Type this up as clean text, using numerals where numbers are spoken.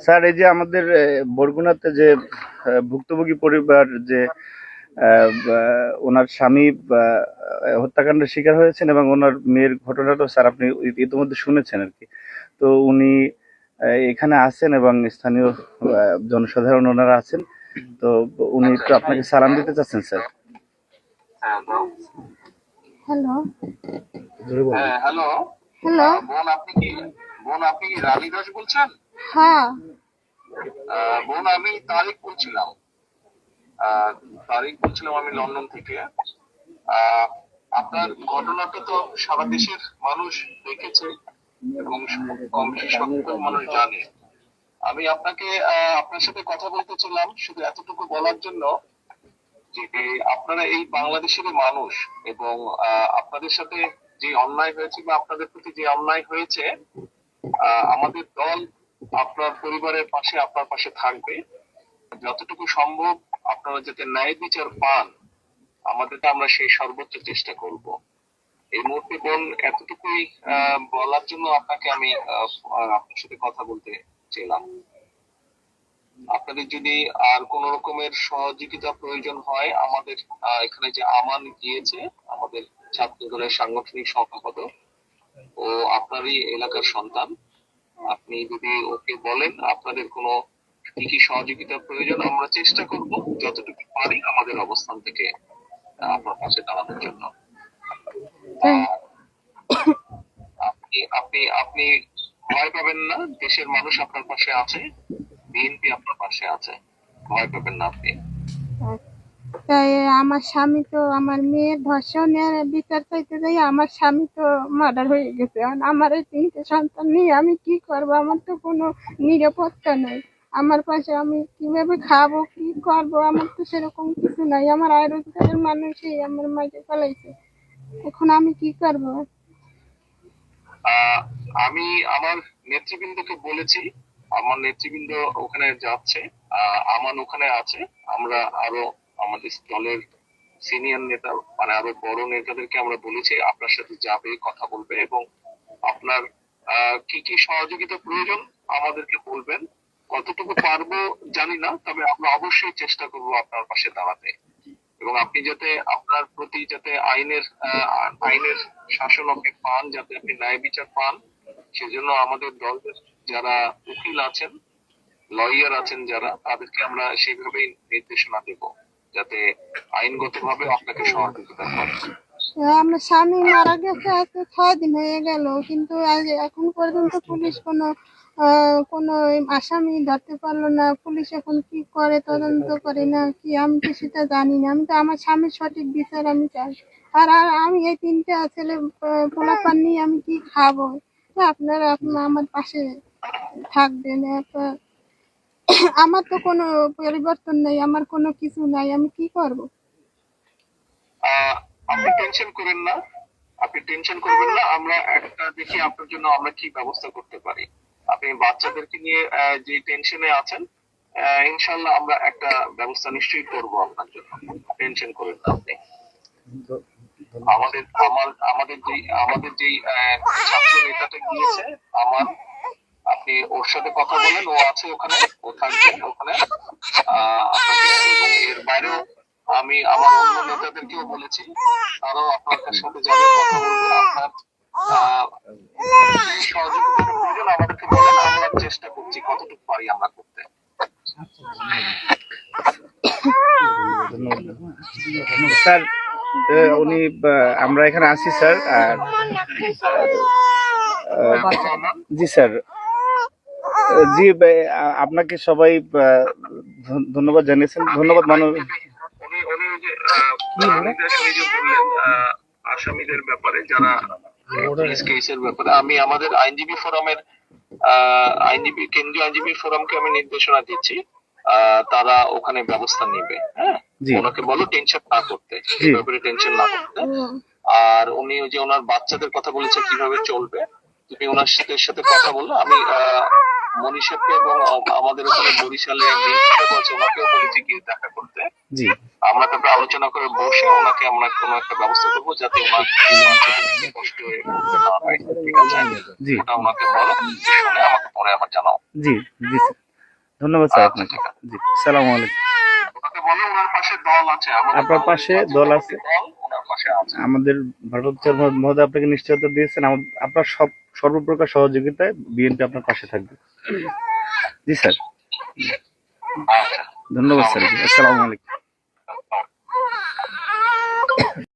Sir, এই যে আমাদের বরগুনাতে যে ভুক্তভোগী পরিবার যে ওনার স্বামী হত্যাকাণ্ডের শিকার হয়েছেন এবং ওনার মেয়ের ঘটনাটা স্যার আপনি ইতিমধ্যে শুনেছেন আর কি। তো উনি এখানে আছেন এবং স্থানীয় জনসাধারণ ওনারা আছেন। তো উনি একটু আপনাকে সালাম দিতে চাচ্ছেন স্যার। হ্যালো হ্যালো হ্যালো বোন আপনি কি রানী দাস বলছেন? হ্যাঁ বোন আমি তারিক বলছিলাম আমি লন্ডন থেকে। আপনার ঘটনাটা তো সারা দেশের মানুষ দেখেছে এবং কম বেশি সকল মানুষ জানে। আমি আপনার সাথে কথা বলতে চাইলাম শুধু এতটুকু বলার জন্য যে আপনারা এই বাংলাদেশের মানুষ এবং আপনাদের সাথে যে অন্যায় হয়েছে বা আপনাদের প্রতি যে অন্যায় হয়েছে, আমাদের দল আপনার পরিবারের পাশে আপনার পাশে থাকবে। যতটুকু সম্ভব আপনারা যাতে ন্যায় বিচার পান, আমরা সেই সর্বোচ্চ চেষ্টা করব। এই মুহূর্তে বোন এতটুকুই বলার জন্য আপনাকে আমি আপনার সাথে কথা বলতে চাইলাম। আপনাদের যদি আর কোন রকমের সহযোগিতা প্রয়োজন হয়, আমাদের এখানে যে আমান গিয়েছে, আমাদের ছাত্র দলের সাংগঠনিক সম্পাদক, ও আপনারই এলাকার সন্তান। আপনি যদি ওকে বলেন আপনাদের কোনো কি কি সহযোগিতা প্রয়োজন, আমরা চেষ্টা করব যতটুকু পারি আমাদের অবস্থান থেকে আপনার পাশে দাঁড়ানোর জন্য। আপনি আপনি আপনি ভয় পাবেন না, দেশের মানুষ আপনার পাশে আছে, বিএনপি আপনার পাশে আছে, ভয় পাবেন না আপনি। তাই আমার স্বামী তো আমার মেয়ের ধর্ষণের বিচার চাইতে যাই আমার স্বামী তো মার্ডার হয়ে গেছে। আমার এই 3টে সন্তান নিয়ে আমি কি করবো? আমার তো কোনো নিরাপত্তা নেই। আমার পাশে আমি কিভাবে খাবো, কি করবো? আমার তো সেরকম কিছু নাই। আমার আয় রোজগারের মানুষই আমার মাকে পালাইছে। এখন আমি কি করবো? আমি আমার নেতৃবৃন্দকে বলেছি, আমার নেতৃবৃন্দ ওখানে যাচ্ছে, আমান ওখানে আছে। আমরা আরো আমাদের দলের সিনিয়র নেতা মানে আরো বড় নেতাদেরকে আমরা বলেছি আপনার সাথে যাবে, কথা বলবে এবং আপনার কি কি সহযোগিতা প্রয়োজন আমাদেরকে বলবেন। কতটুকু পারবো জানি না, তবে আমরা অবশ্যই চেষ্টা করব আপনার পাশে দাঁড়াতে এবং আপনি যাতে আপনার প্রতি যাতে আইনের শাসন আপনি পান, যাতে আপনি ন্যায় বিচার পান, সেজন্য আমাদের দলের যারা উকিল আছেন, লয়ার আছেন যারা, তাদেরকে আমরা সেইভাবেই নির্দেশনা দেব যাতে আইনগতভাবে আপনাকে সহযোগিতা করে। আমার স্বামী মারা গেছে আজকে 6 দিন হয়ে গেল, কিন্তু এখন পর্যন্ত পুলিশ কোনো আসামি ধরতে পারলো না। পুলিশ এখন কি করে, তদন্ত করে না কি, আমি তো সেটা জানি না। আমি তো আমার স্বামীর সঠিক বিচার আমি চাই। আর আমি এই 3টে ছেলে পোলাপান নিয়ে আমি কি খাবো? আপনারা আমার পাশে থাকবেন। আমার তো কোনো পরিবর্তন নেই, আমার কোনো কিছু নাই, আমি কি করব? আপনি টেনশন করেন না, আপনি টেনশন করবেন না। আমরা একটা দেখি আপনার জন্য আমরা কি ব্যবস্থা করতে পারি। আপনি বাচ্চাদেরকে নিয়ে যে টেনশনে আছেন, ইনশাল্লাহ আমরা একটা ব্যবস্থা নিশ্চয়ই করব আপনার জন্য, টেনশন করেন না আপনি। আমাদের যেই ছাত্র নেতাটা গিয়েছে আমার, আপনি ওর সাথে কথা বলেন, ও আছে ওখানে, ও থাকবে ওখানে আপনাকে। এবং এর বাইরেও আমি আমার অন্য নেতাদেরকেও বলেছি, তারাও আপনার সাথে যাবে, কথা বলবে। আপনার সহযোগিতার প্রয়োজন আমাদেরকে বলেন, আমরা চেষ্টা করছি কতটুকু পারি আমরা করতে। স্যার, উনি আমরা এখানে আছি স্যার। আর জি স্যার, জি আপনাকে সবাই ধন্যবাদ জানিয়েছেন। ধন্যবাদ মানব। আসামিদের ব্যাপারে যারা কেসের ব্যাপারে আমি আমাদের কেন্দ্রীয় আইনজীবী ফোরামকে আমি নির্দেশনা দিচ্ছি, তারা ওখানে ব্যবস্থা নেবে। হ্যাঁ, ওনাকে বলো টেনশন না করতে, এই ব্যাপারে টেনশন না করতে। আর উনি যে ওনার বাচ্চাদের কথা বলেছে কিভাবে চলবে, তুমি ওনার সাথে কথা বললো। আমি মনীষাকে এবং আমাদের ওখানে বরিশালে ওনাকেও বলেছি গিয়ে দেখা করতে। আমরা তারপরে আলোচনা করে বসে ওনাকে আমরা কোনো একটা ব্যবস্থা করবো যাতে ওনার কষ্ট না হয়। ঠিক আছে, জি ওটা ওনাকে বলো, শুনে আমাকে পরে আবার জানাও। জি জি স্যার, ধন্যবাদ স্যার আচ্ছা, আপনাকে। ঠিক আছে। জি, সালাম আলাইকুম। ওনাকে বলো ওনার পাশে দল আছে, আমাদের আপনার পাশে দল আছে, দল ওনার পাশে আছে। আমাদের ভারপ্রাপ্ত চেয়ারম্যান মহোদয় আপনাকে নিশ্চয়তা দিয়েছেন, আপনার সর্বপ্রকার সহযোগিতায় বিএনপি আপনার পাশে থাকবে। জি স্যার, আচ্ছা, ধন্যবাদ স্যার, আসসালামু আলাইকুম।